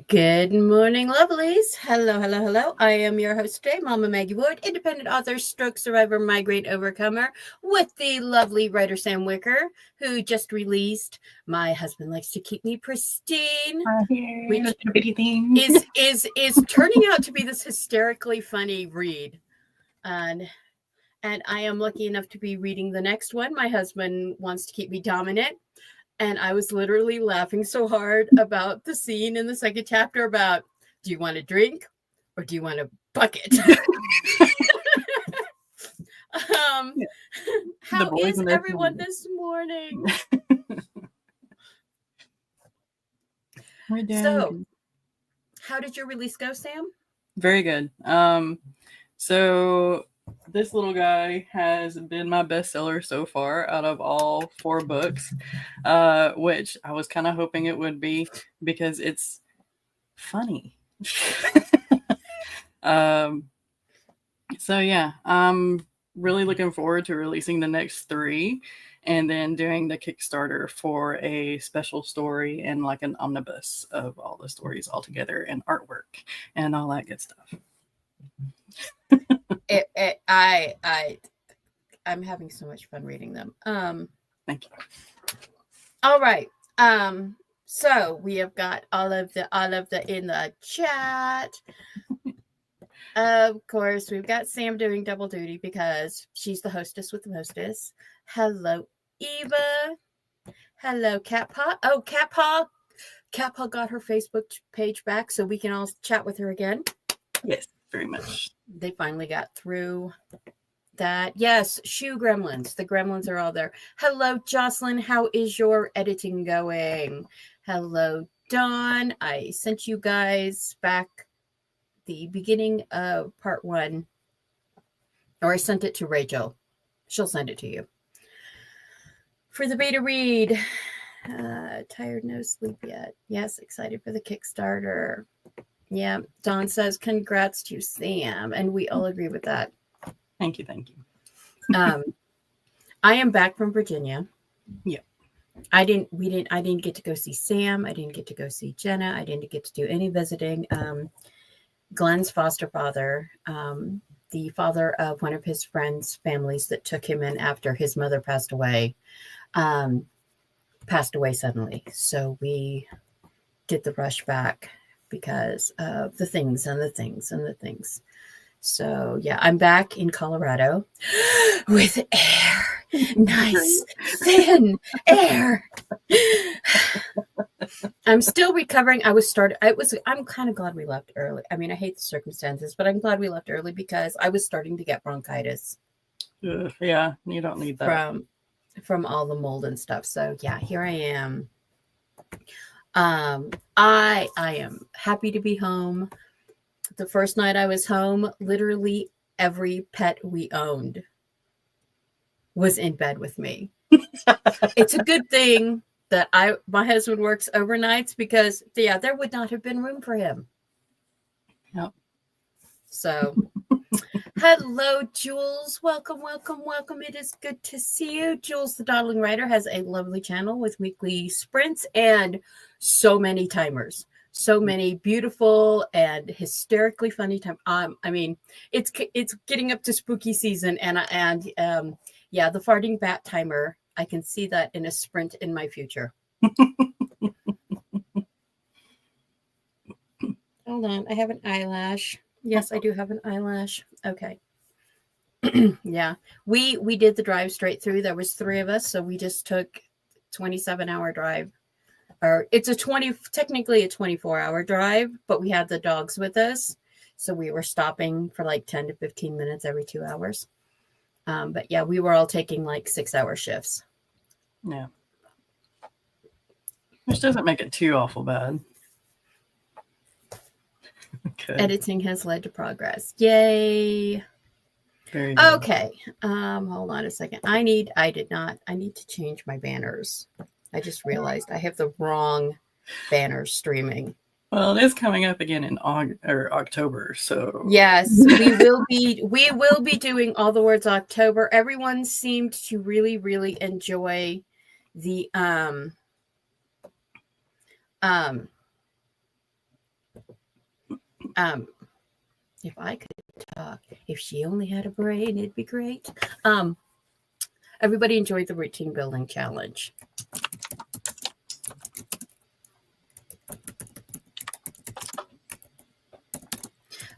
Good morning, lovelies. Hello, hello, hello. I am your host today, Mama Maggie Wood, independent author, stroke survivor, migraine overcomer, with the lovely writer Sam Wicker, who just released My Husband Likes to Keep Me Pristine, which is turning out to be this hysterically funny read. And I am lucky enough to be reading the next one. My husband wants to keep me dominant. And I was literally laughing so hard about the scene in the second chapter about, do you want a drink or do you want a bucket? How is everyone this morning? We're doing So, how did your release go, Sam? Very good. So this little guy has been my bestseller so far out of all 4 books, which I was kind of hoping it would be because it's funny. So yeah, I'm really looking forward to releasing the next 3 and then doing the Kickstarter for a special story and like an omnibus of all the stories all together and artwork and all that good stuff. I'm having so much fun reading them. Thank you. All right. So we have got all of the in the chat. Of course, we've got Sam doing double duty because she's the hostess with the mostess. Hello, Eva. Hello, Cat Paw. Oh, Cat Paw got her Facebook page back, so we can all chat with her again. Yes, very much. They finally got through that. Yes, Shoe Gremlins. The gremlins are all there. Hello, Jocelyn. How is your editing going? Hello, Dawn. I sent you guys back the beginning of part 1, or I sent it to Rachel. She'll send it to you. For the beta read, tired, no sleep yet. Yes, excited for the Kickstarter. Yeah, Dawn says, congrats to Sam, and we all agree with that. Thank you. I am back from Virginia. Yeah. I didn't get to go see Sam. I didn't get to go see Jenna. I didn't get to do any visiting. Glenn's foster father, the father of one of his friends' families that took him in after his mother passed away suddenly. So we did the rush back because of the things. So yeah, I'm back in Colorado with air. Nice, thin air. I'm still recovering. I'm kind of glad we left early. I mean, I hate the circumstances, but I'm glad we left early because I was starting to get bronchitis. Yeah, you don't need that. From all the mold and stuff. So yeah, here I am. I am happy to be home. The first night I was home, literally every pet we owned was in bed with me. It's a good thing that my husband works overnights because there would not have been room for him. Yep. So hello, Jules. Welcome. It is good to see you. Jules the Dawdling Writer has a lovely channel with weekly sprints and so many timers. So many beautiful and hysterically funny time. I mean, it's getting up to spooky season, and the farting bat timer. I can see that in a sprint in my future. Hold on, I have an eyelash. Yes, I do have an eyelash. Okay. Yeah, we did the drive straight through. There was 3 of us, so we just took 27-hour drive. Or it's technically a 24-hour drive, but we had the dogs with us. So we were stopping for like 10 to 15 minutes every 2 hours. But yeah, we were all taking like 6-hour shifts. Yeah. Which doesn't make it too awful bad. Good. Editing has led to progress. Yay. Very good. Okay. Hold on a second. I need to change my banners. I just realized I have the wrong banners streaming. Well, it is coming up again in October, so yes, we will be doing All the Words October. Everyone seemed to really, really enjoy the If I could talk, if she only had a brain, it'd be great. Everybody enjoyed the routine building challenge.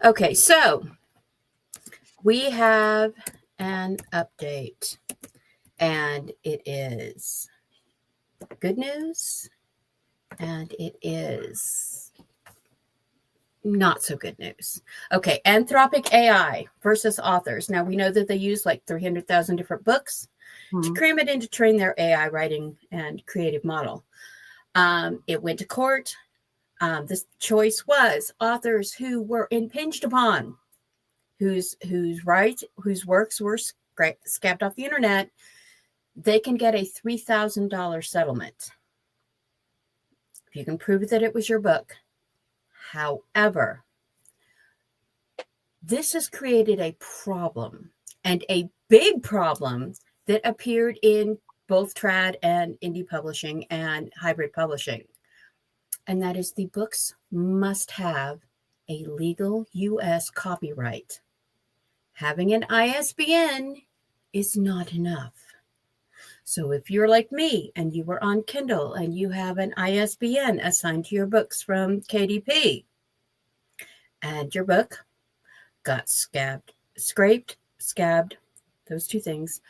Okay, so we have an update, and it is good news, and it is not so good news. Okay, Anthropic AI versus authors. Now, we know that they use like 300,000 different books to cram it in to train their AI writing and creative model. It went to court. This choice was authors who were impinged upon, whose works were scabbed off the internet. They can get a $3,000 settlement if you can prove that it was your book. However, this has created a problem, and a big problem that appeared in both trad and indie publishing and hybrid publishing. And that is the books must have a legal U.S. copyright. Having an ISBN is not enough. So if you're like me and you were on Kindle and you have an ISBN assigned to your books from KDP, and your book got scabbed, those two things,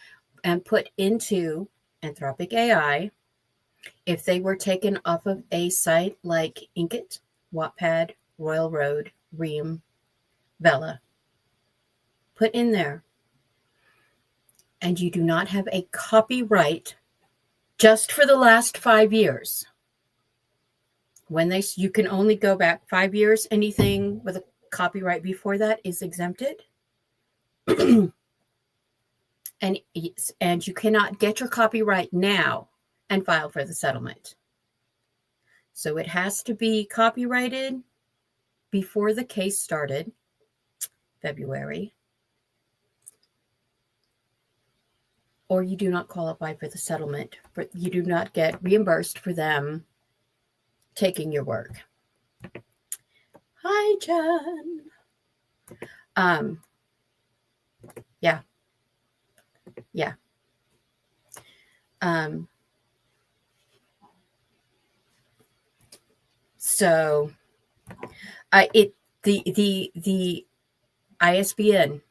and put into Anthropic AI, if they were taken off of a site like Inkitt, Wattpad, Royal Road, Ream, Vella, put in there, and you do not have a copyright just for the last 5 years. You can only go back 5 years. Anything with a copyright before that is exempted. and you cannot get your copyright now and file for the settlement. So it has to be copyrighted before the case started, February, or you do not qualify for the settlement. You do not get reimbursed for them taking your work. Hi, John. Yeah. So, the ISBN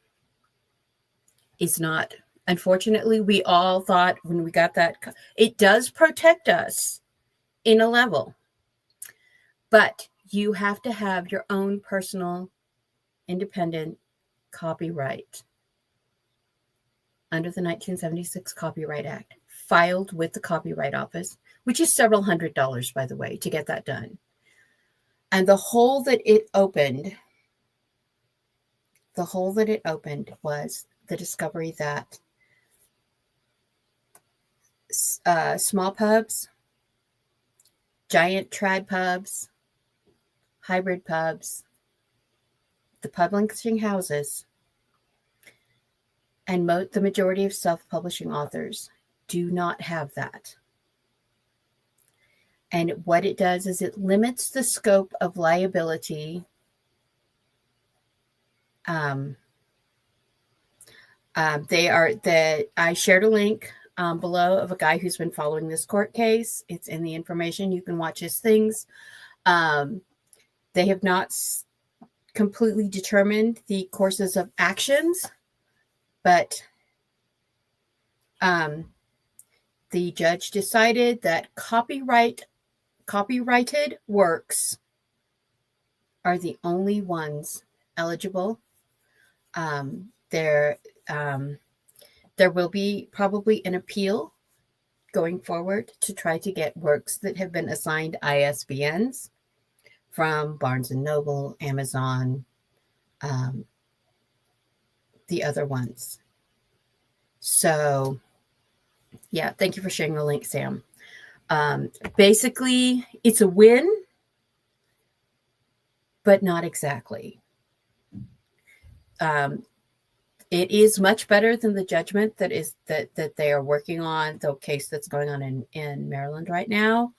is not. Unfortunately, we all thought when we got that, it does protect us in a level, but you have to have your own personal independent copyright under the 1976 Copyright Act, filed with the Copyright Office, which is several $100s, by the way, to get that done. And the hole that it opened was the discovery that small pubs, giant trad pubs, hybrid pubs, the publishing houses, and the majority of self-publishing authors do not have that. And what it does is it limits the scope of liability. I shared a link below of a guy who's been following this court case. It's in the information. You can watch his things. They have not completely determined the courses of actions, but the judge decided that copyrighted works are the only ones eligible. There will be probably an appeal going forward to try to get works that have been assigned ISBNs from Barnes & Noble, Amazon, the other ones. So, yeah, thank you for sharing the link, Sam. Basically, it's a win, but not exactly. It is much better than the judgment that they are working on, the case that's going on in Maryland right now,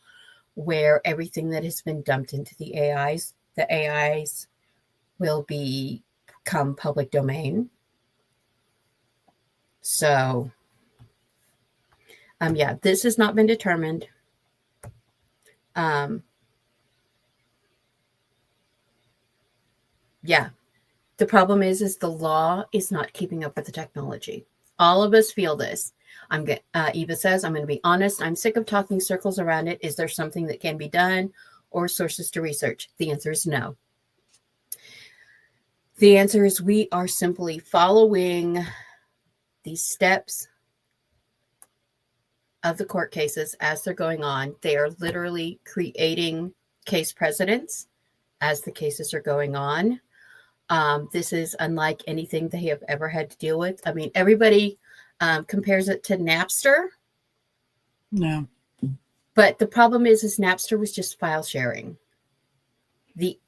where everything that has been dumped into the AIs will become public domain. So, yeah, this has not been determined. Yeah, the problem is the law is not keeping up with the technology. All of us feel this. Eva says, I'm going to be honest. I'm sick of talking circles around it. Is there something that can be done or sources to research? The answer is no. The answer is we are simply following these steps of the court cases as they're going on. They are literally creating case precedents as the cases are going on. This is unlike anything they have ever had to deal with. I mean, everybody compares it to Napster. No. But the problem is Napster was just file sharing. The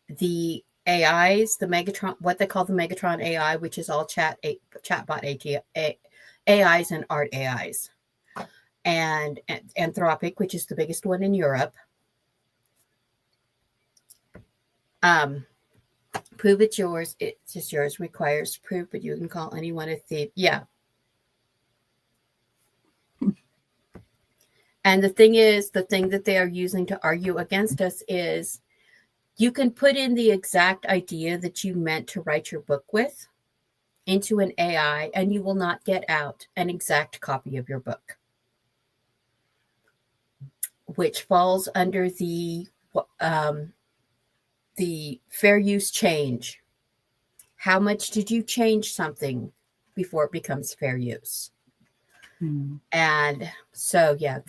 AIs, the Megatron, what they call the Megatron AI, which is all chatbot AIs and art AIs, and Anthropic, which is the biggest one in Europe. Prove it's yours. It's just yours. Requires proof, but you can call anyone a thief. Yeah. And the thing that they are using to argue against us is you can put in the exact idea that you meant to write your book with into an AI, and you will not get out an exact copy of your book, which falls under the fair use change. How much did you change something before it becomes fair use? And so, yeah,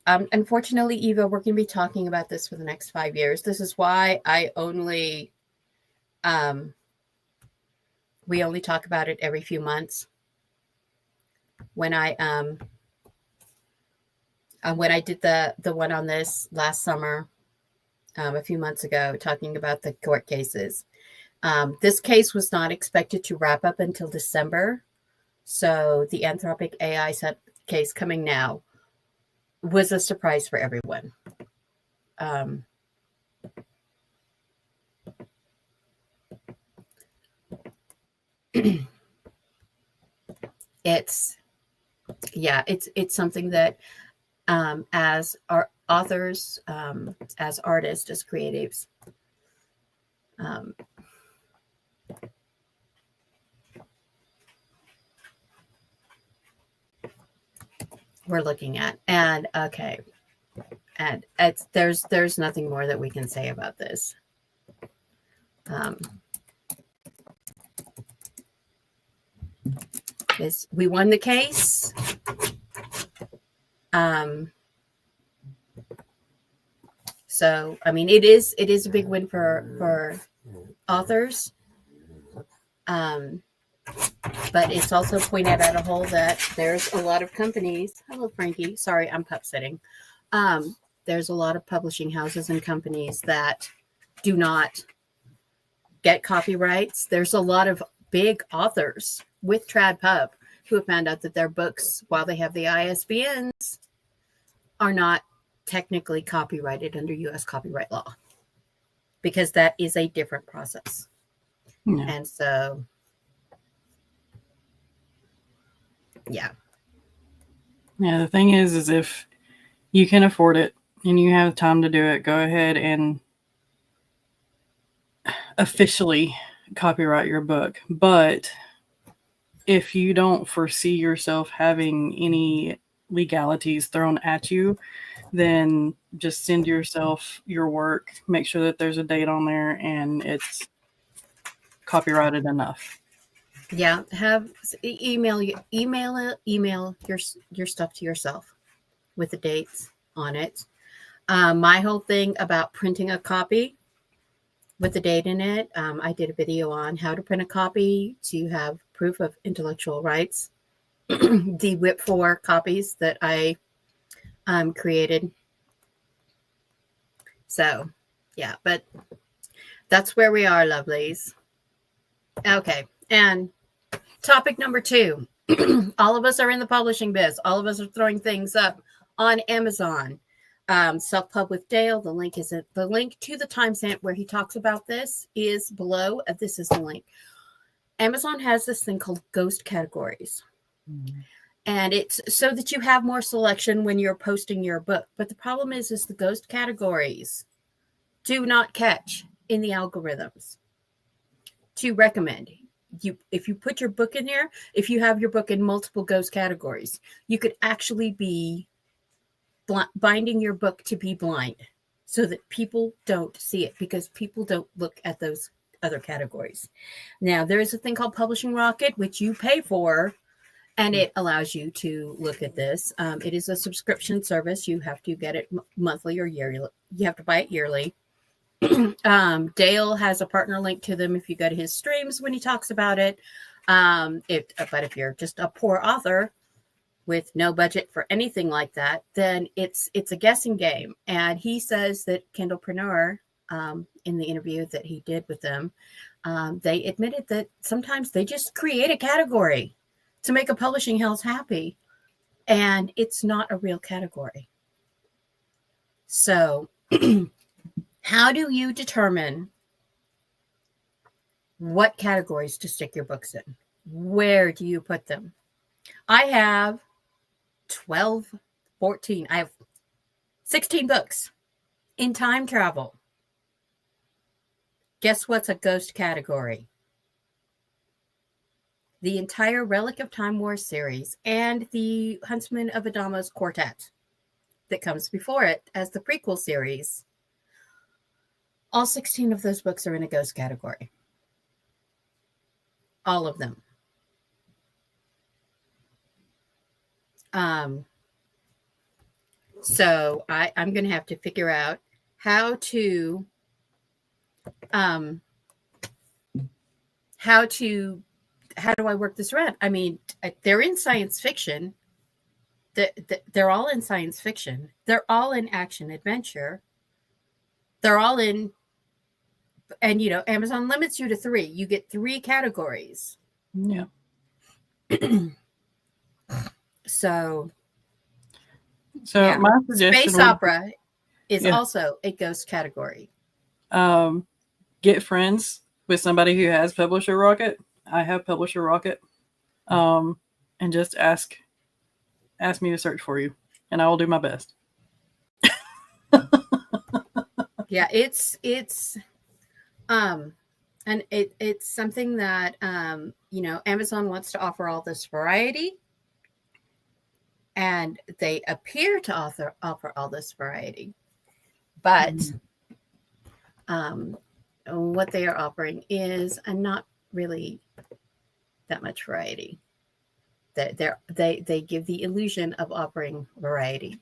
unfortunately, Eva, we're going to be talking about this for the next 5 years. This is why we only talk about it every few months. When I did the one on this last summer, a few months ago, talking about the court cases, this case was not expected to wrap up until December. So the Anthropic AI case coming now was a surprise for everyone. It's something that as our authors, as artists, as creatives, we're looking at. And okay, and there's nothing more that we can say about this. We won the case. So I mean, it is a big win for authors. But it's also pointed at a whole that there's a lot of companies. Hello, Frankie. Sorry, I'm pup sitting. There's a lot of publishing houses and companies that do not get copyrights. There's a lot of big authors with TradPub who have found out that their books, while they have the ISBNs, are not technically copyrighted under U.S. copyright law, because that is a different process. Yeah. And so, yeah. The thing is if you can afford it and you have time to do it, go ahead and officially copyright your book. But if you don't foresee yourself having any legalities thrown at you, then just send yourself your work, make sure that there's a date on there and it's copyrighted enough. Yeah, email your stuff to yourself with the dates on it. My whole thing about printing a copy with the date in it, I did a video on how to print a copy to have proof of intellectual rights. The WIP4 copies that I created. So, yeah, but that's where we are, lovelies. Okay, and topic number 2. All of us are in the publishing biz. All of us are throwing things up on Amazon. Self-pub with Dale. The link is the link to the timestamp where he talks about this is below. This is the link. Amazon has this thing called ghost categories. Mm-hmm. And it's so that you have more selection when you're posting your book. But the problem is the ghost categories do not catch in the algorithms to recommend. If you put your book in there, if you have your book in multiple ghost categories, you could actually be binding your book to be blind so that people don't see it because people don't look at those other categories. Now, there is a thing called Publishing Rocket, which you pay for, and it allows you to look at this. It is a subscription service. You have to get it monthly or yearly. You have to buy it yearly. Dale has a partner link to them if you go to his streams when he talks about it. But if you're just a poor author with no budget for anything like that, then it's a guessing game. And he says that Kindlepreneur, in the interview that he did with them, they admitted that sometimes they just create a category to make a publishing house happy, and it's not a real category. So how do you determine what categories to stick your books in? Where do you put them? I have 12, 14. I have 16 books in time travel. Guess what's a ghost category? The entire Relic of Time War series and the Huntsman of Adama's Quartet that comes before it as the prequel series. All 16 of those books are in a ghost category. All of them. So I'm going to have to figure out how do I work this around? I mean, they're in science fiction. They're all in science fiction. They're all in action adventure. They're all in, and Amazon limits you to 3. You get 3 categories. Yeah. So yeah. My suggestion space opera is also a ghost category. Get friends with somebody who has Publisher Rocket. I have Publisher Rocket. And just ask me to search for you, and I will do my best. Yeah, it's and it's something that Amazon wants to offer all this variety, and they appear to offer all this variety, but what they are offering is not really that much variety. They give the illusion of offering variety.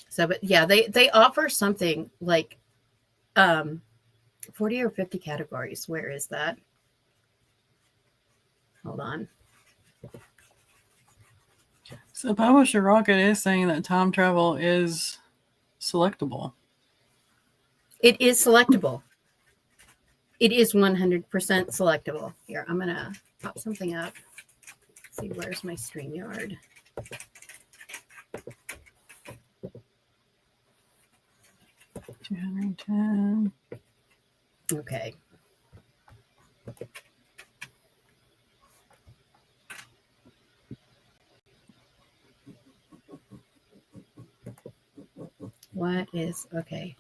So, but yeah, they offer something like 40 or 50 categories. Where is that? Hold on. So Publisher Rocket is saying that time travel is selectable. It is selectable. It is 100% selectable. Here, I'm going to pop something up. Let's see, where's my StreamYard? $210. Okay. What is okay?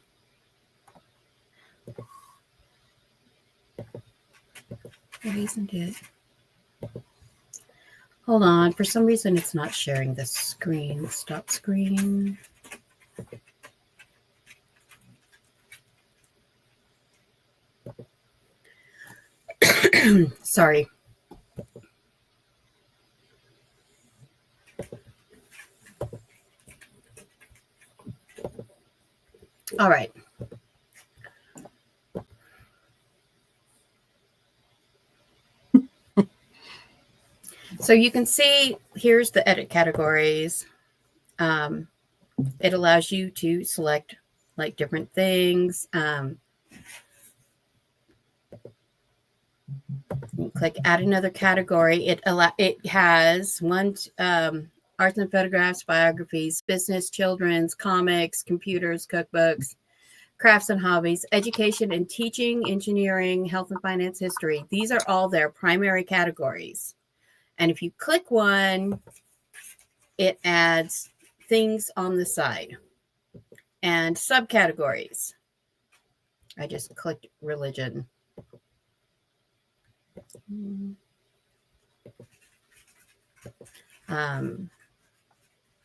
Why isn't it? Hold on. For some reason, it's not sharing the screen. Stop screen. Sorry. All right. So you can see here's the edit categories. It allows you to select like different things. Click add another category. It has one arts and photographs, biographies, business, children's, comics, computers, cookbooks, crafts and hobbies, education and teaching, engineering, health and finance, history. These are all their primary categories. And if you click one, it adds things on the side and subcategories. I just clicked religion.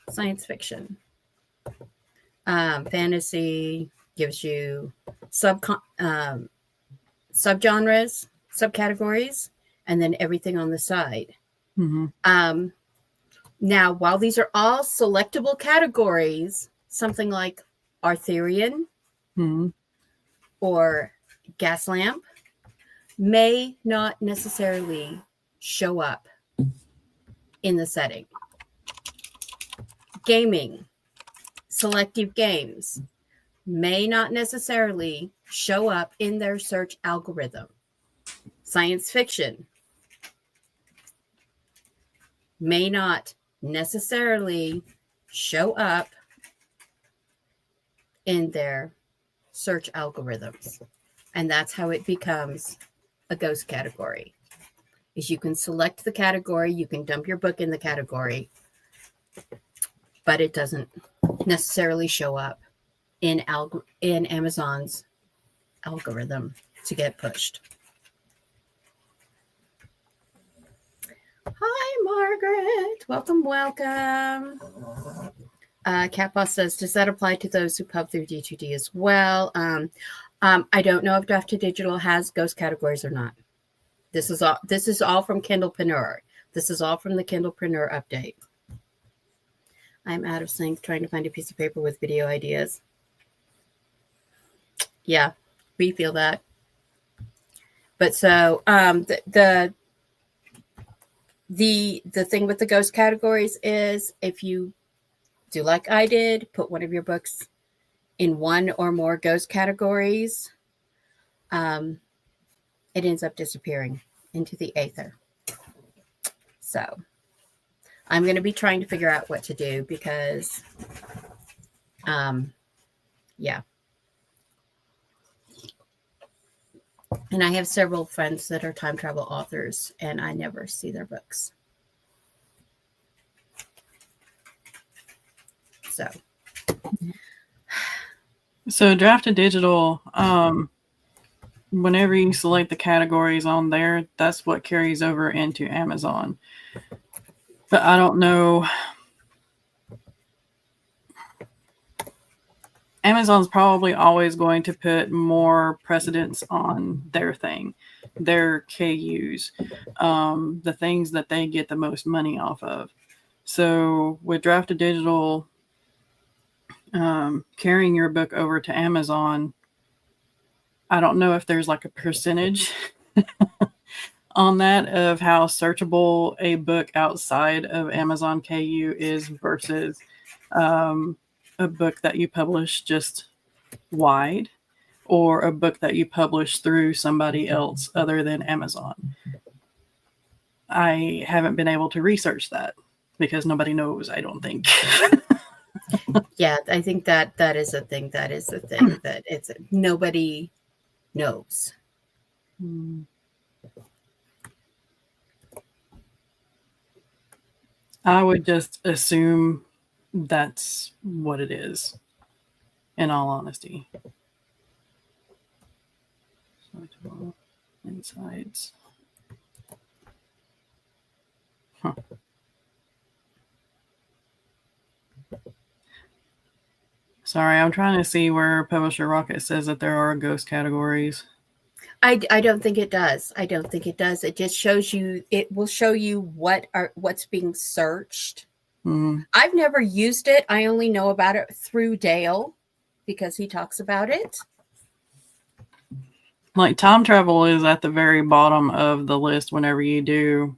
Science fiction. Fantasy gives you subgenres, subcategories, and then everything on the side. Mm-hmm. Now, while these are all selectable categories, something like Arthurian Mm-hmm. or gas lamp may not necessarily show up in the setting. Gaming, selective games may not necessarily show up in their search algorithm. Science fiction may not necessarily show up in their search algorithms. And that's how it becomes a ghost category. Is you can select the category, you can dump your book in the category, but it doesn't necessarily show up in Amazon's algorithm to get pushed. Hi, Margaret. Welcome. Cat Boss says, does that apply to those who pub through D2D as well? I don't know if Draft to Digital has ghost categories or not. This is all from Kindlepreneur. This is all from the Kindlepreneur update. I'm out of sync trying to find a piece of paper with video ideas. Yeah, we feel that. But so the thing with the ghost categories is if you do like I did, put one of your books in one or more ghost categories, it ends up disappearing into the aether. So I'm going to be trying to figure out what to do because, yeah. And I have several friends that are time travel authors, and I never see their books. So Draft to Digital, whenever you select the categories on there, that's what carries over into Amazon. But I don't know. Amazon's probably always going to put more precedence on their thing, their KUs, the things that they get the most money off of. So with Draft to Digital, carrying your book over to Amazon, I don't know if there's like a percentage on that of how searchable a book outside of Amazon KU is versus a book that you publish just wide or a book that you publish through somebody else other than Amazon. I haven't been able to research that because nobody knows, I don't think. Yeah, I think that is a thing. That is the thing that nobody knows. I would just assume that's what it is, in all honesty. Insights. Huh. Sorry, I'm trying to see where Publisher Rocket says that there are ghost categories. I don't think it does. I don't think it does. It just shows you. It will show you what's being searched. Mm-hmm. I've never used it. I only know about it through Dale because he talks about it. Like time travel is at the very bottom of the list whenever you do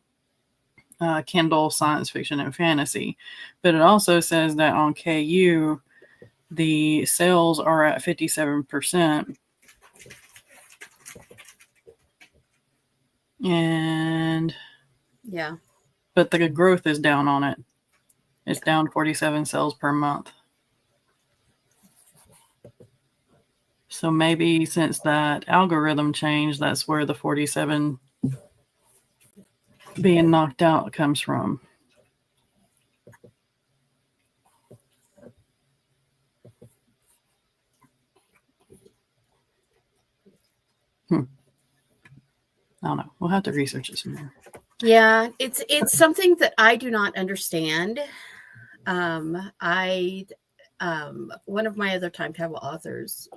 Kindle, science fiction, and fantasy. But it also says that on KU, the sales are at 57%. And yeah. but the growth is down on it. It's down 47 sales per month. So maybe since that algorithm change, that's where the 47 being knocked out comes from. I don't know. We'll have to research it some more. Yeah, it's something that I do not understand. One of my other time travel authors,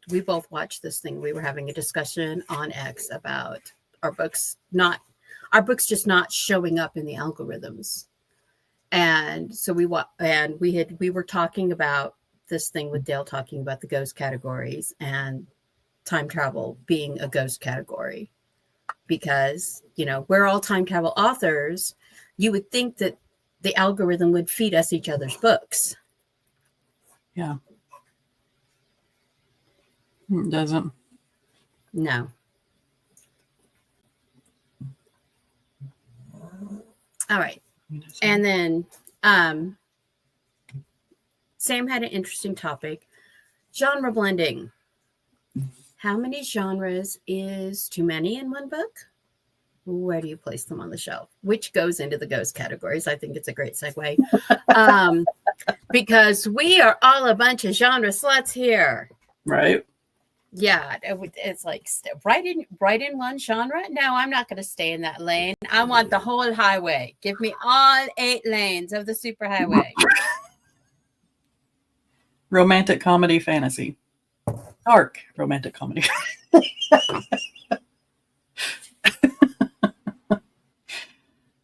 we both watched this thing. We were having a discussion on X about our books just not showing up in the algorithms. And so we were talking about this thing with Dale, talking about the ghost categories and time travel being a ghost category, because we're all time travel authors. You would think that the algorithm would feed us each other's books. Yeah. It doesn't. No. All right. And then Sam had an interesting topic: genre blending. How many genres is too many in one book? Where do you place them on the shelf? Which goes into the ghost categories. I think it's a great segue. Because we are all a bunch of genre sluts here. Right. Yeah, it's like right in one genre. No, I'm not going to stay in that lane. I want the whole highway. Give me all 8 lanes of the superhighway. Romantic comedy, fantasy. Dark romantic comedy.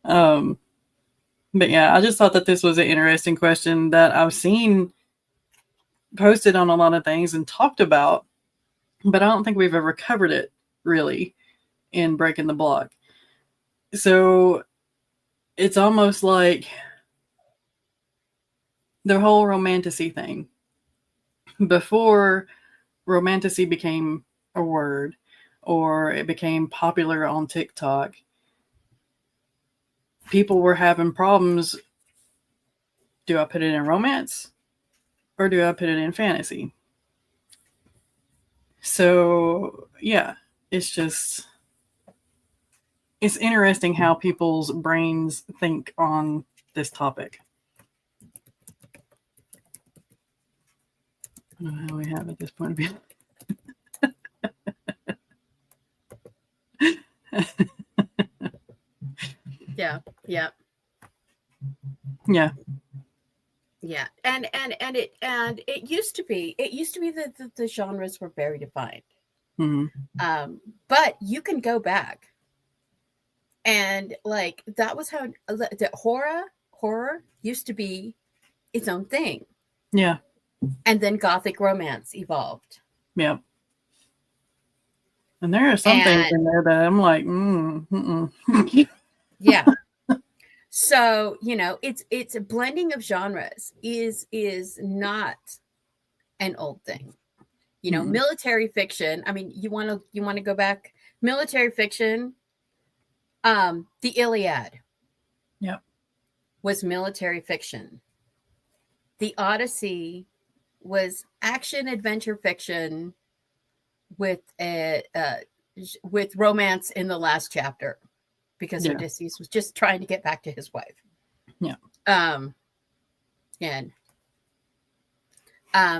But yeah, I just thought that this was an interesting question that I've seen posted on a lot of things and talked about, but I don't think we've ever covered it really in Breaking the Block. So it's almost like the whole romantasy thing. Before romantasy became a word or it became popular on TikTok, people were having problems. Do I put it in romance or do I put it in fantasy? So yeah, it's interesting how people's brains think on this topic. I don't know how we have at this point of view. Yeah. Yeah. Yeah. And it used to be that the genres were very defined. Mm-hmm. But you can go back and like that was how the horror used to be its own thing. Yeah. And then gothic romance evolved. Yeah. And there are some things in there that I'm like, yeah. So, it's a blending of genres is not an old thing. Military fiction. I mean, you want to go back, military fiction. The Iliad. Yep. Was military fiction. The Odyssey was action adventure fiction with with romance in the last chapter, because Odysseus was just trying to get back to his wife. Yeah.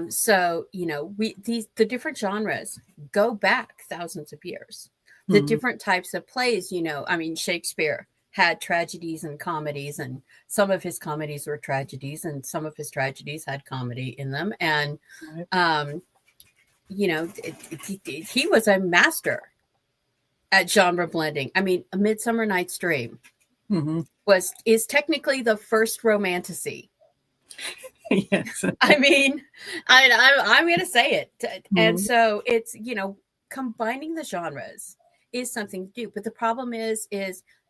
So the different genres go back thousands of years. The different types of plays, I mean, Shakespeare had tragedies and comedies, and some of his comedies were tragedies and some of his tragedies had comedy in them. And he was a master at genre blending. I mean, A Midsummer Night's Dream is technically the first romantasy. Yes. I mean, I'm going to say it. And so it's, combining the genres is something to do. But the problem is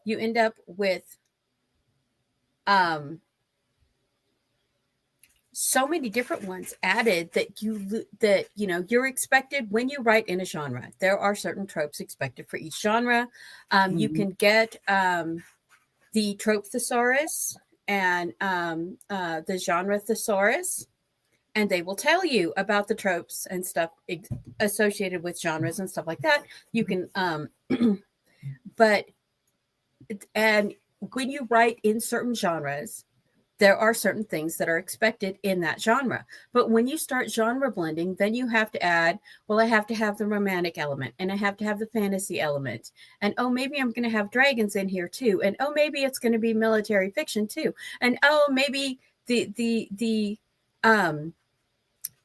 you end up with so many different ones added that you're expected when you write in a genre. There are certain tropes expected for each genre. You Mhm. can get the trope thesaurus and the genre thesaurus, and they will tell you about the tropes and stuff associated with genres and stuff like that. You can, but and when you write in certain genres, there are certain things that are expected in that genre. But when you start genre blending, then you have to add, well, I have to have the romantic element and I have to have the fantasy element. And oh, maybe I'm going to have dragons in here too. And oh, maybe it's going to be military fiction too. And oh, maybe the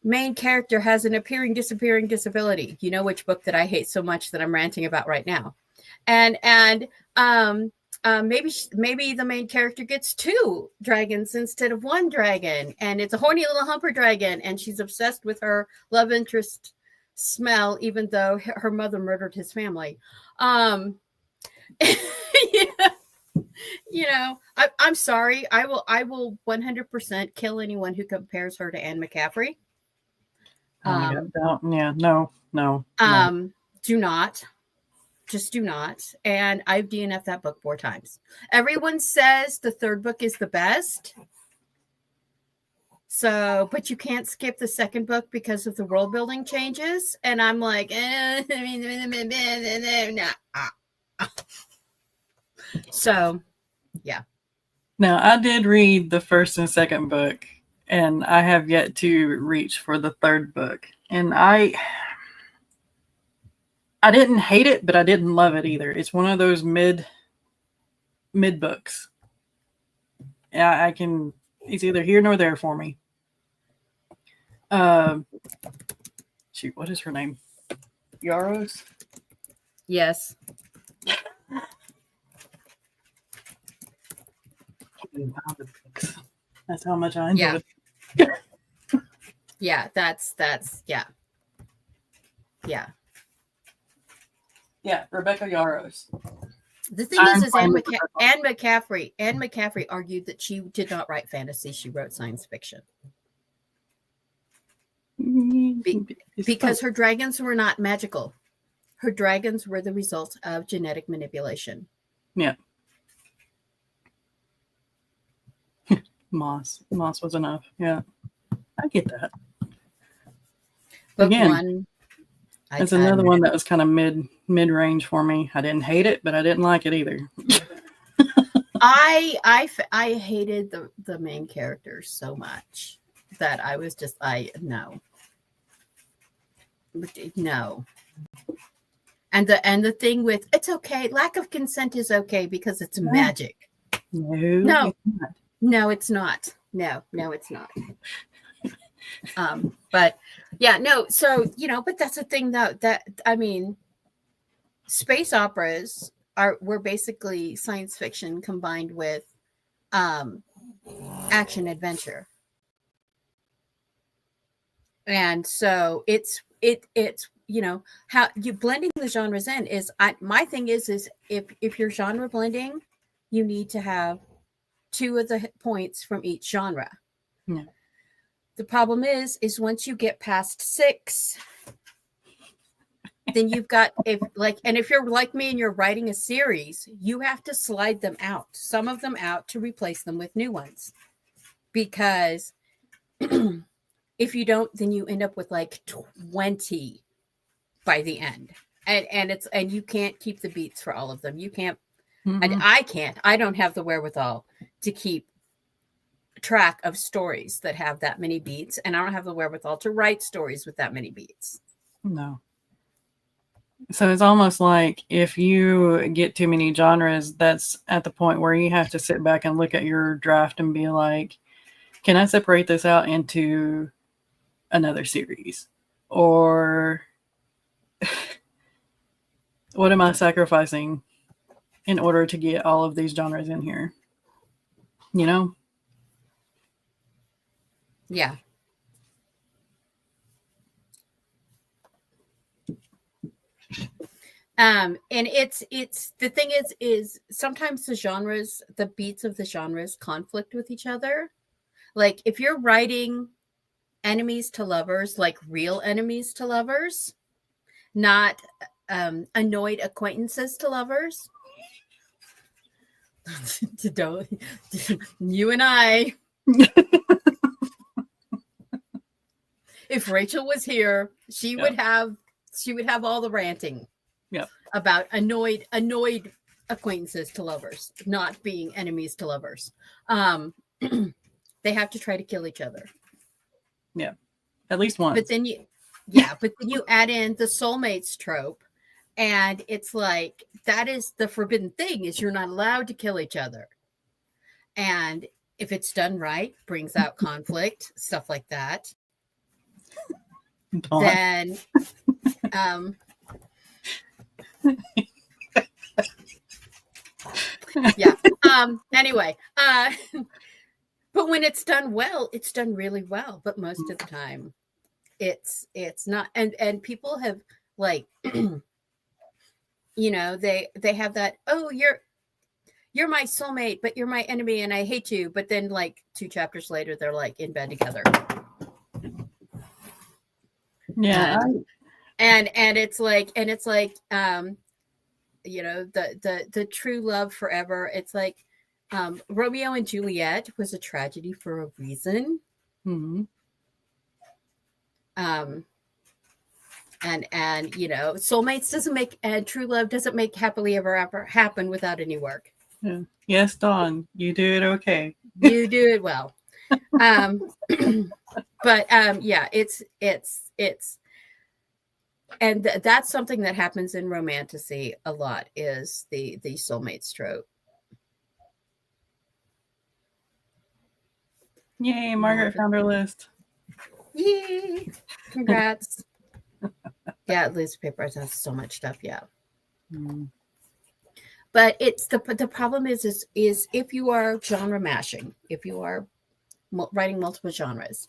main character has an appearing disappearing disability. You know which book that I hate so much that I'm ranting about right now. And maybe the main character gets two dragons instead of one dragon, and it's a horny little humper dragon, and she's obsessed with her love interest smell, even though her mother murdered his family. Yeah, I'm sorry. I will 100% kill anyone who compares her to Anne McCaffrey. Oh my God. Yeah. No. Do not. Just do not. And I've DNF'd that book 4 times. Everyone says the third book is the best. So, but you can't skip the second book because of the world building changes. And I'm like, so yeah. Now, I did read the first and second book, and I have yet to reach for the third book. And I didn't hate it, but I didn't love it either. It's one of those mid books. I can. It's either here nor there for me. Shoot, what is her name? Yaros? Yes. That's how much I enjoy it. Yeah, that's yeah. Yeah. Yeah, Rebecca Yaros. The thing is Anne McCaffrey argued that she did not write fantasy; she wrote science fiction. Because her dragons were not magical. Her dragons were the result of genetic manipulation. Yeah. Moss was enough. Yeah. I get that. Book again, 1. That's another one that was kind of mid-range for me. I didn't hate it, but I didn't like it either. I hated the main character so much that I was just no. And the thing with it's okay, lack of consent is okay because it's magic. No, it's not. No, it's not. But yeah, no. So but that's the thing though. That I mean, space operas were basically science fiction combined with action adventure, and so it's how you blending the genres in is my thing is if you're genre blending, you need to have 2 of the points from each genre. Yeah. The problem is once you get past 6, then you've got if you're like me and you're writing a series, you have to slide them out, some of them out to replace them with new ones, because if you don't, then you end up with 20 by the end, and you can't keep the beats for all of them. You can't. And I can't. I don't have the wherewithal to keep track of stories that have that many beats, and I don't have the wherewithal to write stories with that many beats. No. So it's almost like if you get too many genres, that's at the point where you have to sit back and look at your draft and be like, can I separate this out into another series? Or what am I sacrificing in order to get all of these genres in here? Yeah. And it's the thing is sometimes the beats of the genres conflict with each other. Like if you're writing enemies to lovers, like real enemies to lovers, not annoyed acquaintances to lovers. You and I, if Rachel was here, she would have all the ranting about annoyed acquaintances to lovers, not being enemies to lovers. They have to try to kill each other. Yeah, at least once. But then you add in the soulmates trope, and it's like that is the forbidden thing, is you're not allowed to kill each other. And if it's done right, brings out conflict, stuff like that. Dawn. Then yeah. Anyway, but when it's done well, it's done really well. But most of the time, it's not. And people have like, you know, they have that. Oh, you're my soulmate, but you're my enemy, and I hate you. But then, like 2 chapters later, they're like in bed together. Yeah, and it's like you know, the true love forever. It's like Romeo and Juliet was a tragedy for a reason. Mm-hmm. And you know, soulmates doesn't make, and true love doesn't make happily ever after happen without any work. Yeah. Yes, Dawn, you do it okay. You do it well. But yeah, it's and that's something that happens in romantasy a lot, is the soulmates trope. Yay, Margaret found her list. Yay! Congrats. Yeah, Liz Papers has so much stuff. Yeah. But it's the problem is if you are genre mashing, if you are writing multiple genres,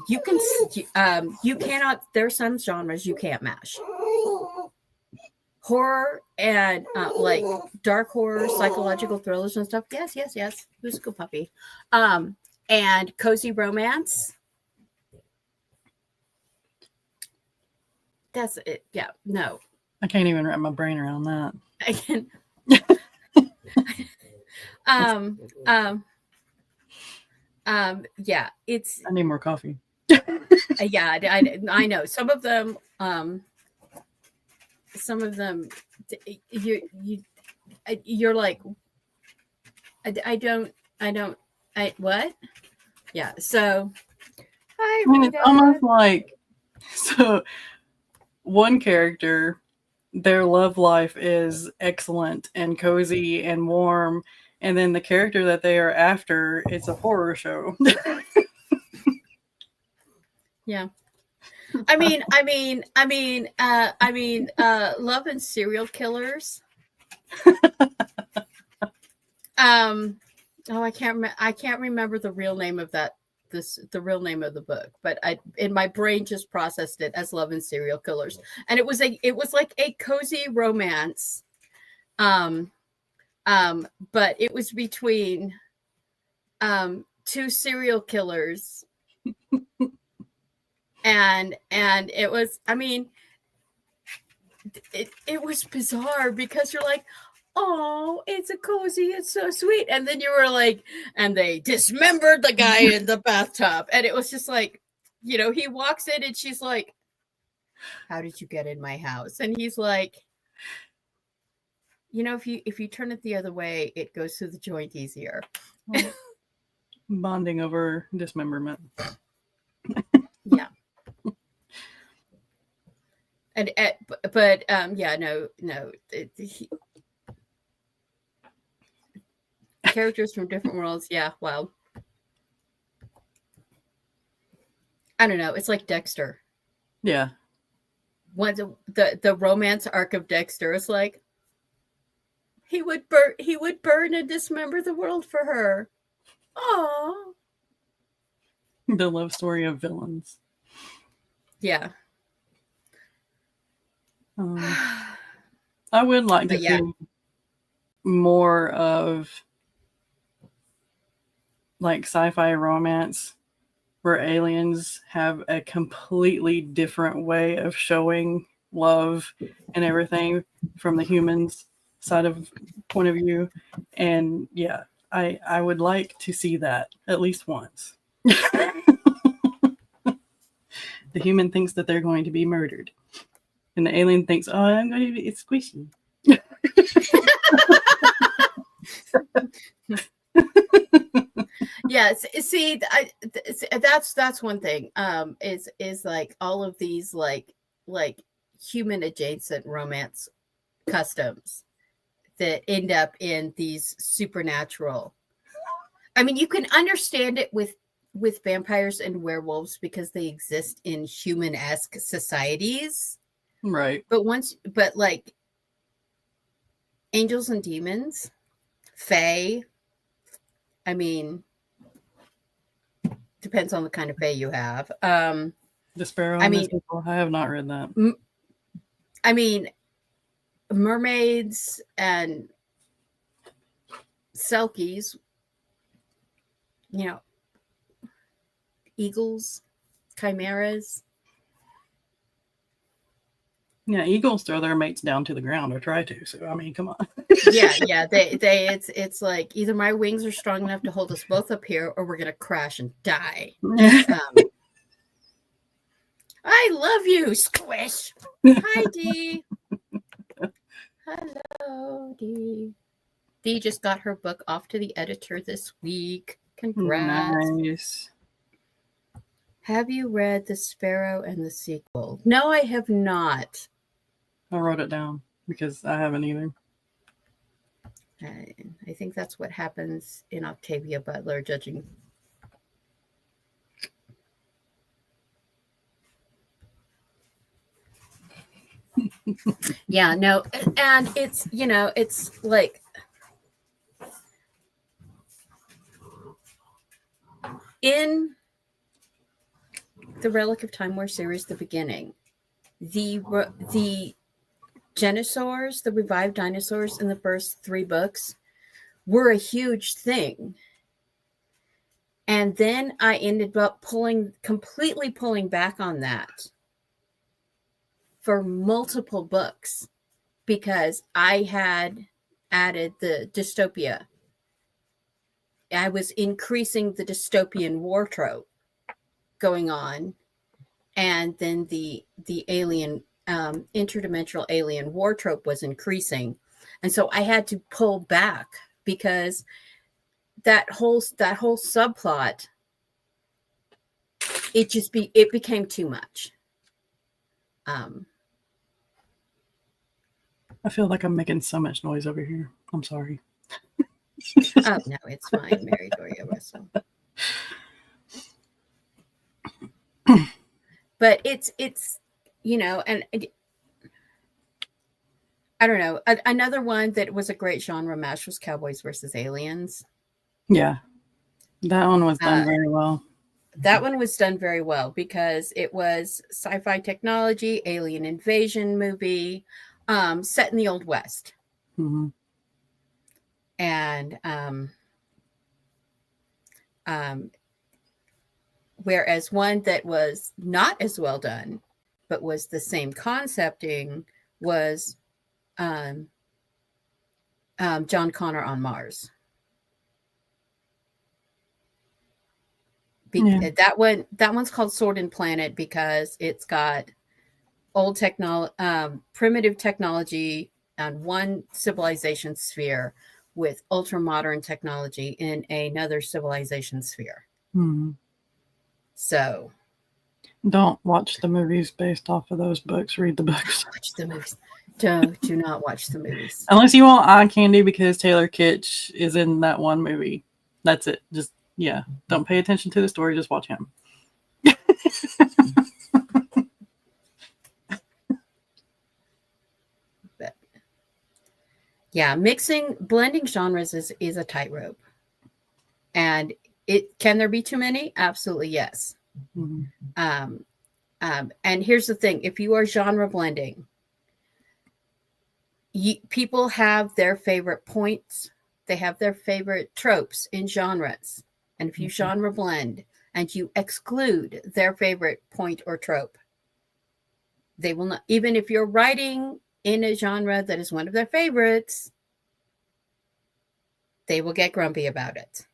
you cannot. There are some genres you can't mash. Horror and like dark horror, psychological thrillers and stuff. Yes. Who's a good puppy? And cozy romance. That's it. Yeah. No. I can't even wrap my brain around that. I can. Yeah, it's. I need more coffee. Yeah, I know some of them. You're like, what? Yeah. So. I mean, it's almost like, so one character, their love life is excellent and cozy and warm, and then the character that they are after, it's a horror show. Yeah. I mean, Love and Serial Killers. I can't remember the real name of that. The real name of the book, but in my brain just processed it as Love and Serial Killers, and it was like a cozy romance, but it was between 2 serial killers, and it was, I mean, it was bizarre because you're like, oh, it's a cozy, it's so sweet. And then you were like, and they dismembered the guy in the bathtub. And it was just like, you know, he walks in and she's like, how did you get in my house? And he's like, you know, if you turn it the other way, it goes through the joint easier. Bonding over dismemberment. Yeah. And but yeah, no. Characters from different worlds. Yeah, wow. I don't know. It's like Dexter. Yeah. What the romance arc of Dexter is like. He would burn and dismember the world for her. Aww. The love story of villains. Yeah. I would like to see more of like sci-fi romance where aliens have a completely different way of showing love and everything from the humans side of point of view. And yeah, I would like to see that at least once. The human thinks that they're going to be murdered, and the alien thinks, "Oh, I'm going to be it's squishy." Yes, see, that's one thing. Is like all of these like human adjacent romance customs that end up in these supernatural. I mean, you can understand it with vampires and werewolves because they exist in human-esque societies. Right. But like angels and demons, fae. I mean, depends on the kind of fae you have. The Sparrow I and the mean, Sequel. I have not read that. I mean, mermaids and selkies, you know, eagles, chimeras. Yeah, eagles throw their mates down to the ground or try to. So I mean, come on. Yeah. It's like either my wings are strong enough to hold us both up here, or we're gonna crash and die. I love you, Squish. Hi, Dee. Hello, Dee. Dee just got her book off to the editor this week. Congrats. Nice. Have you read The Sparrow and the Sequel? No, I have not. I wrote it down because I haven't either. I think that's what happens in Octavia Butler, judging. Yeah, no, and it's, it's like in the Relic of Time War series, the beginning, the Genosaurs, the revived dinosaurs in the first 3 books, were a huge thing. And then I ended up completely pulling back on that for multiple books because I had added the dystopia. I was increasing the dystopian war trope going on, and then the alien interdimensional alien war trope was increasing, and so I had to pull back because that whole subplot, it became too much. I feel like I'm making so much noise over here. I'm sorry. Oh no, it's fine, Mary Doria Russell. But it's and I don't know. Another one that was a great genre mash was Cowboys versus Aliens. Yeah, that one was done very well. That one was done very well because it was sci-fi technology, alien invasion movie, set in the Old West. Mm-hmm. And whereas one that was not as well done, but was the same concepting, was John Connor on Mars. That one's called Sword and Planet because it's got old primitive technology on one civilization sphere with ultra modern technology in another civilization sphere. Mm-hmm. So don't watch the movies based off of those books. Read the books. Watch the movies. Do not watch the movies unless you want eye candy because Taylor Kitsch is in that one movie. That's it. Just don't pay attention to the story. Just watch him. But, yeah, blending genres is a tightrope. And can there be too many? Absolutely yes. Mm-hmm. And here's the thing: if you are genre blending, people have their favorite points. They have their favorite tropes in genres. And if you genre blend and you exclude their favorite point or trope, they will not, even if you're writing in a genre that is one of their favorites, they will get grumpy about it.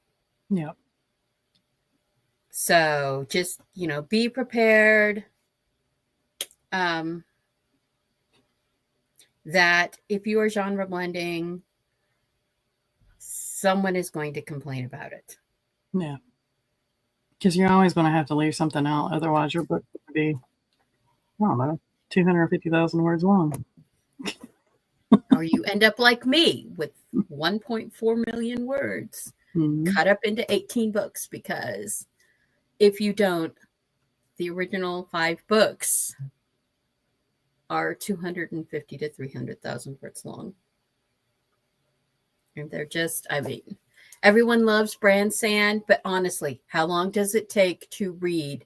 Yeah. So just, be prepared. That if you are genre blending, someone is going to complain about it. Yeah. Because you're always going to have to leave something out. Otherwise, your book would be, I don't know, 250,000 words long. Or you end up like me with 1.4 million words cut up into 18 books, because if you don't, the original 5 books are 250 to 300,000 words long. And they're just, everyone loves Brand Sand, but honestly, how long does it take to read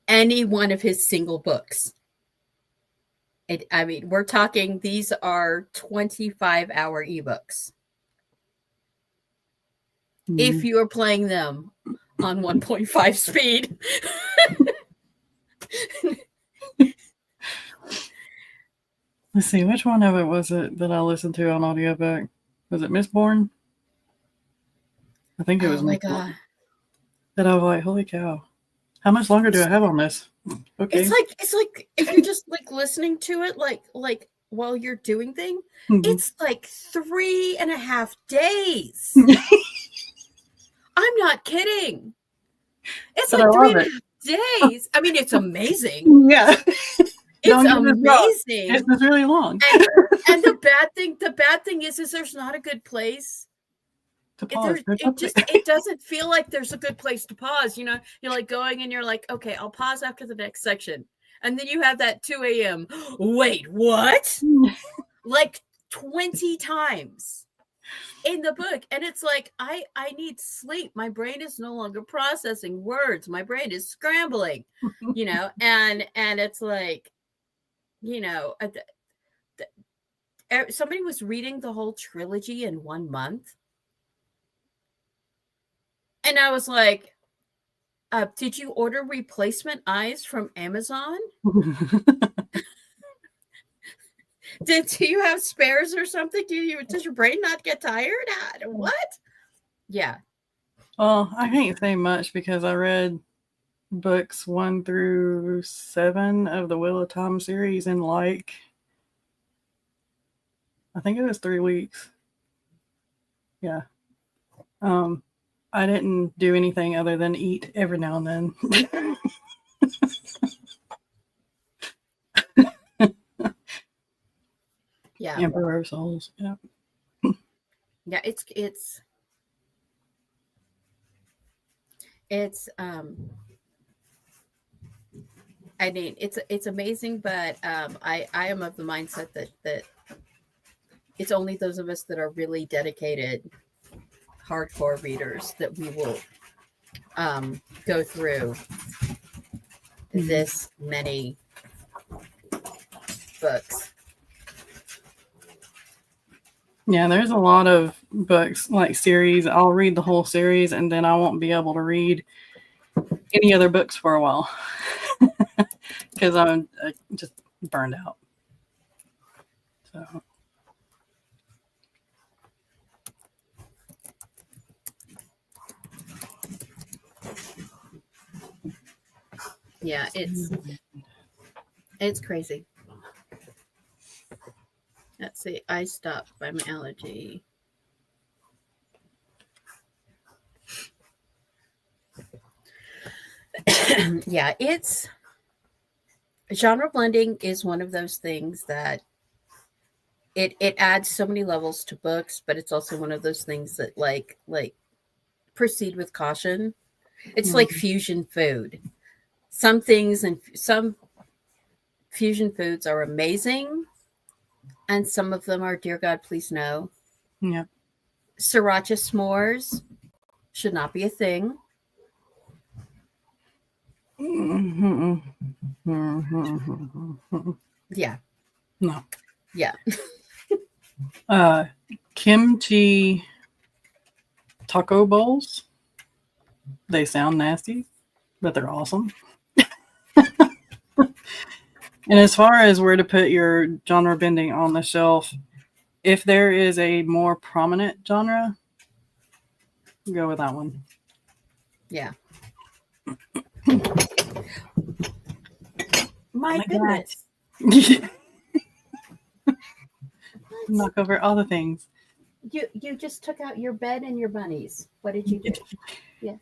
any one of his single books? We're talking, these are 25-hour ebooks. If you are playing them on 1.5 speed. Let's see, which one of it was it that I listened to on audiobook? Was it Mistborn? I think it was. Oh my God. That I was like, holy cow. How much longer do I have on this? Okay. It's like if you're just like listening to it like while you're doing things, it's like 3.5 days. I'm not kidding. It's like 3.5 days. It's amazing. Yeah. It's amazing. It's really long. And the bad thing is there's not a good place to pause. It doesn't feel like there's a good place to pause. You're like going and you're like, okay, I'll pause after the next section. And then you have that 2 a.m. Wait, what? Like 20 times in the book. And it's like, I need sleep. My brain is no longer processing words. My brain is scrambling, and it's like, somebody was reading the whole trilogy in 1 month. And I was like, did you order replacement eyes from Amazon? Do you have spares or something? Does your brain not get tired? What? Yeah. Well, I can't say much because I read books 1 through 7 of the Wheel of Time series in I think it was 3 weeks. Yeah. I didn't do anything other than eat every now and then. Yeah. Emperor of Souls. Yeah. Yeah, it's it's amazing, but I am of the mindset that it's only those of us that are really dedicated hardcore readers that we will go through this many books. Yeah, there's a lot of books, like series. I'll read the whole series and then I won't be able to read any other books for a while because I'm just burned out. So. Yeah, it's crazy. Let's see. I stopped by my allergy. Yeah, it's genre blending is one of those things that it adds so many levels to books, but it's also one of those things that like proceed with caution. It's like fusion food. Some things and some fusion foods are amazing, and some of them are, dear God, please no. Yeah. Sriracha s'mores should not be a thing. Yeah. No. Yeah. Kimchi taco bowls. They sound nasty, but they're awesome. And as far as where to put your genre bending on the shelf, if there is a more prominent genre, go with that one. Yeah. My My goodness. Knock over all the things. You just took out your bed and your bunnies. What did you do? Yeah.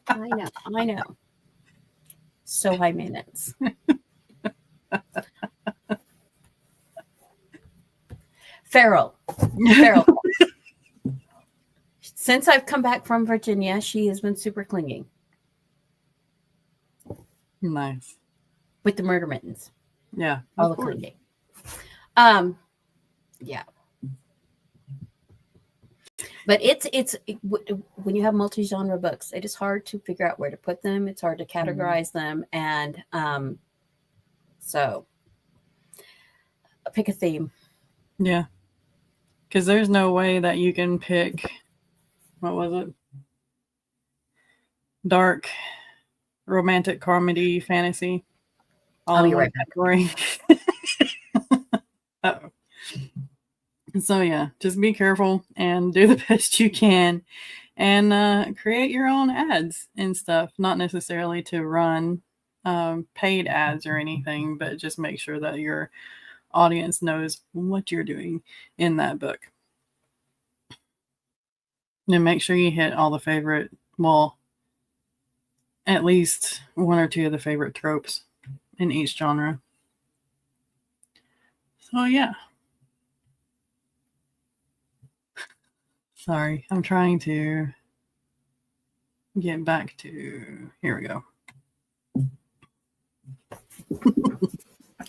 I know. I know. So high maintenance. Feral. Feral. Since I've come back from Virginia, she has been super clingy Nice. with the murder mittens. Yeah. All the clinging. Yeah. But when you have multi-genre books, it is hard to figure out where to put them. It's hard to categorize them, and so pick a theme. Yeah. Because there's no way that you can pick, what was it? Dark, romantic, comedy, fantasy. All in You're one right back. category. Uh-oh. So yeah, just be careful and do the best you can, and create your own ads and stuff. Not necessarily to run paid ads or anything, but just make sure that your audience knows what you're doing in that book. And make sure you hit all the favorite, well, at least one or two of the favorite tropes in each genre. So yeah. Sorry, I'm trying to get back to, here we go.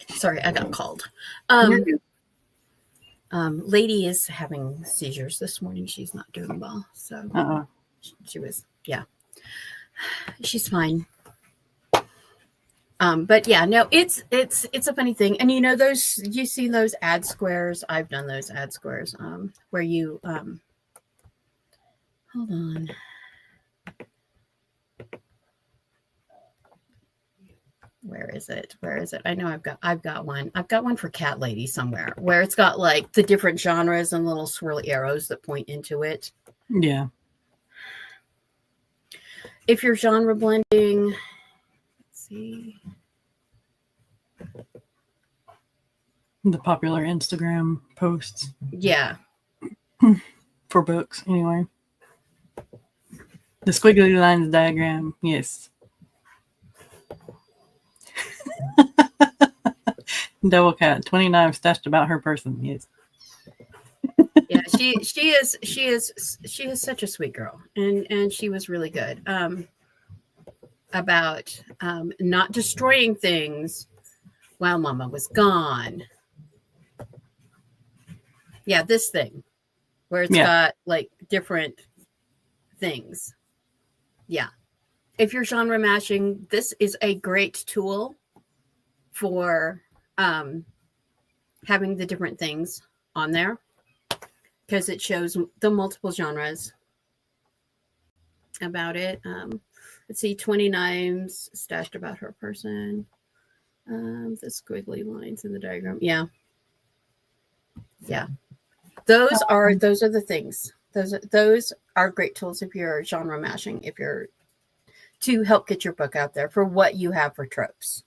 Sorry, I got called. Lady is having seizures this morning. She's not doing well. So she was, yeah. She's fine. But yeah, no, it's a funny thing. And you see those ad squares. I've done those ad squares, where you hold on. Where is it? I know I've got one. I've got one for Cat Lady somewhere where it's got like the different genres and little swirly arrows that point into it. Yeah. If you're genre blending, let's see. The popular Instagram posts. Yeah. For books, anyway. The squiggly lines diagram, yes. Devil Cat, 20 knives stashed about her person, yes. Yeah, she is such a sweet girl, and she was really good about not destroying things while Mama was gone. Yeah, this thing where it's got like different things. Yeah. If you're genre mashing, this is a great tool for having the different things on there because it shows the multiple genres about it. Let's see, 20 knives stashed about her person. The squiggly lines in the diagram. Yeah. Yeah. Those are the things. Those are great tools if you're genre mashing, if you're to help get your book out there for what you have for tropes.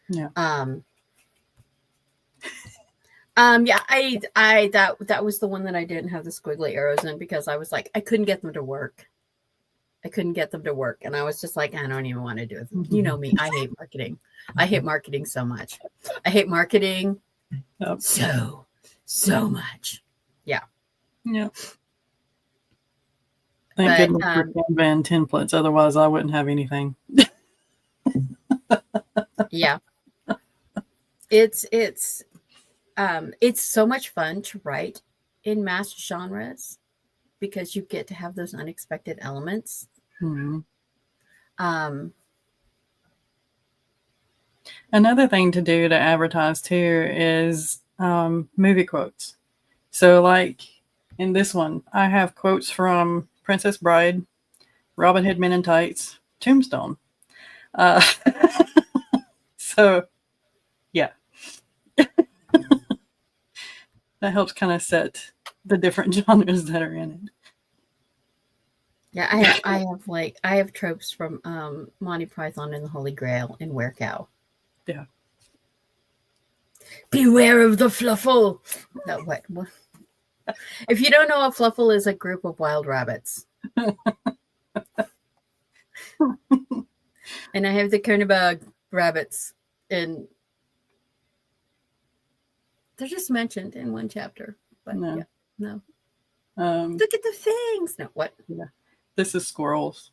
Yeah. Yeah, that was the one that I didn't have the squiggly arrows in because I was like, I couldn't get them to work. And I was just like, I don't even want to do it. You know me. I hate marketing. I hate marketing so much. I hate marketing so much. Yeah. Yeah. Thank goodness for Canva and templates. Otherwise, I wouldn't have anything. Yeah. It's so much fun to write in mass genres because you get to have those unexpected elements. Mm-hmm. Another thing to do to advertise too is movie quotes. So like in this one, I have quotes from Princess Bride, Robin Hood Men in Tights, Tombstone. Uh, so, yeah, that helps kind of set the different genres that are in it. Yeah, I have tropes from Monty Python and the Holy Grail and Were Cow. Yeah. Beware of the fluffle. No, what? If you don't know, a fluffle is a group of wild rabbits. And I have the Kernebug rabbits, and they're just mentioned in one chapter. But No. yeah, no. Um, Look at the things. No, what? yeah. This is squirrels.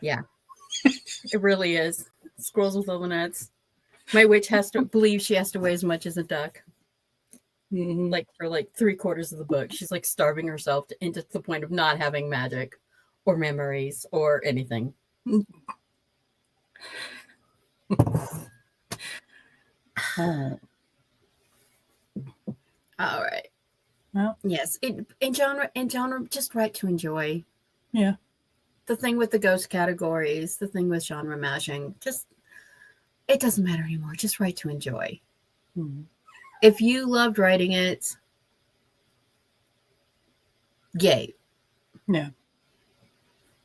Yeah, it really is. Squirrels with little nuts. My witch has to believe she has to weigh as much as a duck. Mm-hmm. Like for like 3/4 of the book, she's like starving herself into the point of not having magic or memories or anything. All right. well, Yes, in genre, just write to enjoy. yeah. The thing with the ghost categories, the thing with genre mashing, just it doesn't matter anymore. Just write to enjoy. Mm-hmm. If you loved writing it, yay. Yeah.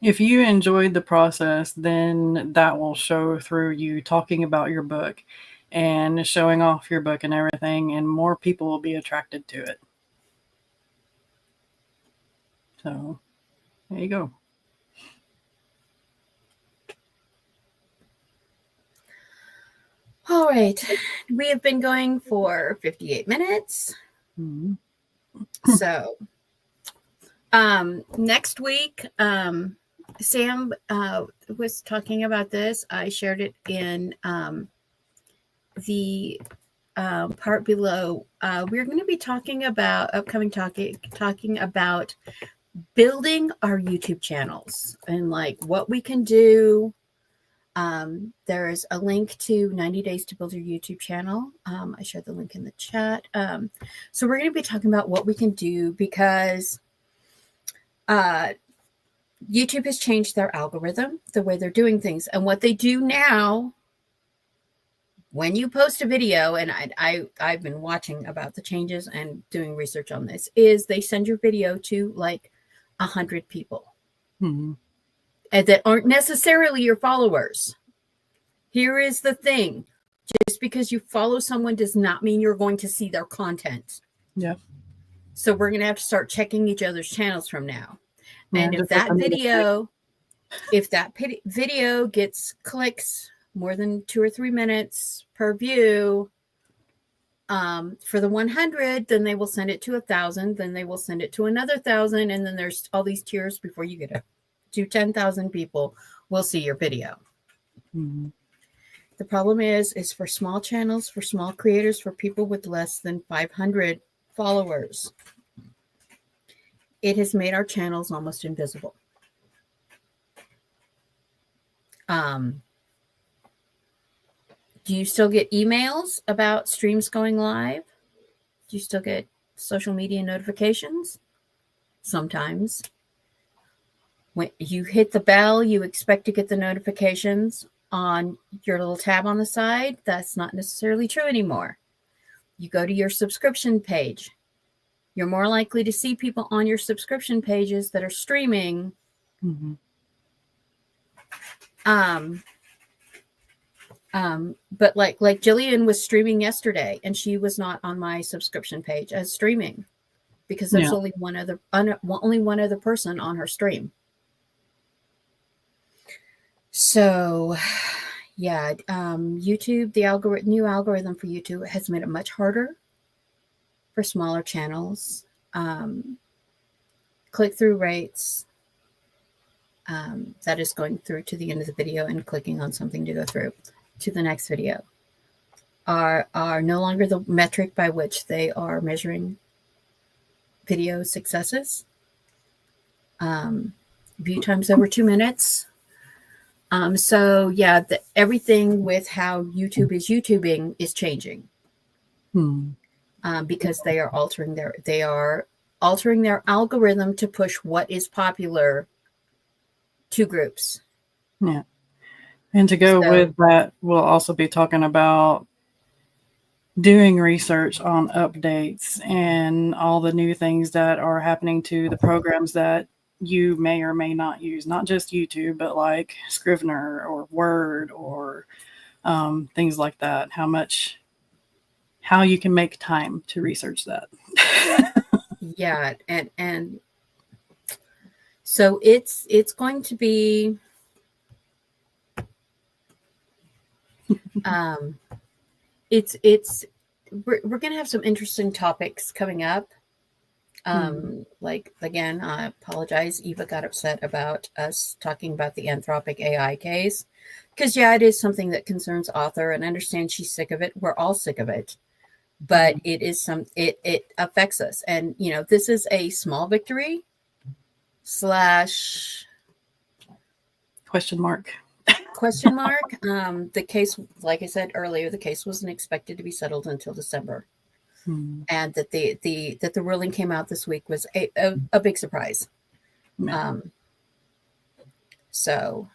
If you enjoyed the process, then that will show through you talking about your book and showing off your book and everything, and more people will be attracted to it. So, there you go. All right. We have been going for 58 minutes. Mm-hmm. So, next week, Sam was talking about this. I shared it in the part below. We're going to be talking about talking about building our YouTube channels and like what we can do. There is a link to 90 Days to Build Your YouTube Channel. I shared the link in the chat. So we're going to be talking about what we can do because YouTube has changed their algorithm, the way they're doing things. And what they do now, when you post a video, and I've been watching about the changes and doing research on this, is they send your video to like 100 people. Mm-hmm. And that aren't necessarily your followers. Here is the thing. Just because you follow someone does not mean you're going to see their content. Yeah. So we're going to have to start checking each other's channels from now. And if that video gets clicks more than 2 or 3 minutes per view, for the 100, then they will send it to 1,000, then they will send it to another 1,000, and then there's all these tiers before you get to 10,000 people will see your video. Mm-hmm. The problem is for small channels, for small creators, for people with less than 500 followers, it has made our channels almost invisible. Do you still get emails about streams going live? Do you still get social media notifications? Sometimes. When you hit the bell, you expect to get the notifications on your little tab on the side. That's not necessarily true anymore. You go to your subscription page. You're more likely to see people on your subscription pages that are streaming. Mm-hmm. But like Jillian was streaming yesterday, and she was not on my subscription page as streaming because there's only one other person on her stream. So, yeah, YouTube, the new algorithm for YouTube has made it much harder for smaller channels. Click-through rates, that is going through to the end of the video and clicking on something to go through to the next video, are no longer the metric by which they are measuring video successes. View times over 2 minutes. So yeah, everything with how YouTube is YouTubing is changing. Because they are altering their algorithm to push what is popular two groups. Yeah. And to go So- with that, we'll also be talking about doing research on updates and all the new things that are happening to the programs that you may or may not use, not just YouTube, but like Scrivener or Word or things like that. How you can make time to research that. Yeah, and so it's going to be it's we're going to have some interesting topics coming up. Like, again, I apologize, Eva got upset about us talking about the Anthropic AI case, because yeah, it is something that concerns author, and I understand she's sick of it. We're all sick of it, but it is it affects us. And this is a small victory slash question mark. The case, like I said earlier, the case wasn't expected to be settled until December. And that the ruling came out this week was a big surprise. So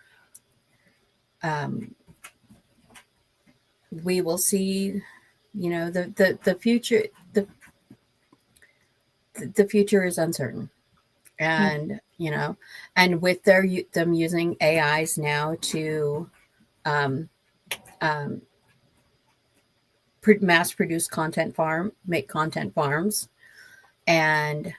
we will see, the future. The future is uncertain, and and with them using AIs now to mass produce make content farms, and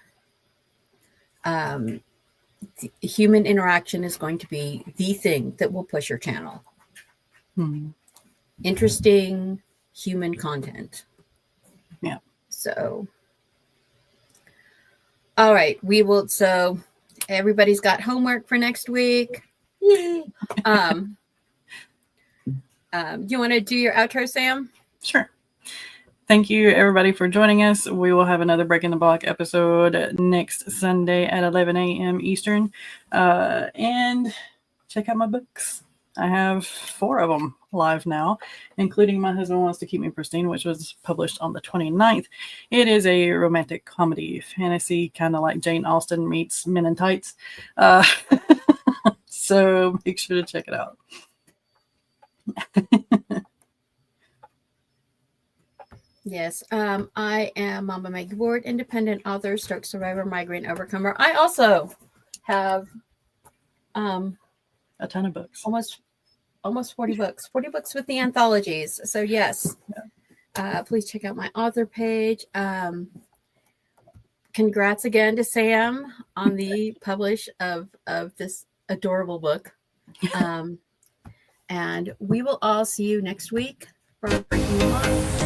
human interaction is going to be the thing that will push your channel. Interesting human content. Yeah. So, all right, we will. So everybody's got homework for next week. Yay! You want to do your outro, Sam? Sure. Thank you, everybody, for joining us. We will have another Breaking the Block episode next Sunday at 11 a.m. Eastern. And check out my books. I have 4 of them live now, including My Husband Wants to Keep Me Pristine, which was published on the 29th. It is a romantic comedy fantasy, kind of like Jane Austen meets Men in Tights. So make sure to check it out. Yes. I am Mama Maggie Ward, independent author, stroke survivor, migraine overcomer. I also have a ton of books. Almost 40 books. 40 books with the anthologies. So yes. Please check out my author page. Congrats again to Sam on the publish of this adorable book. And we will all see you next week for Breaking the Block.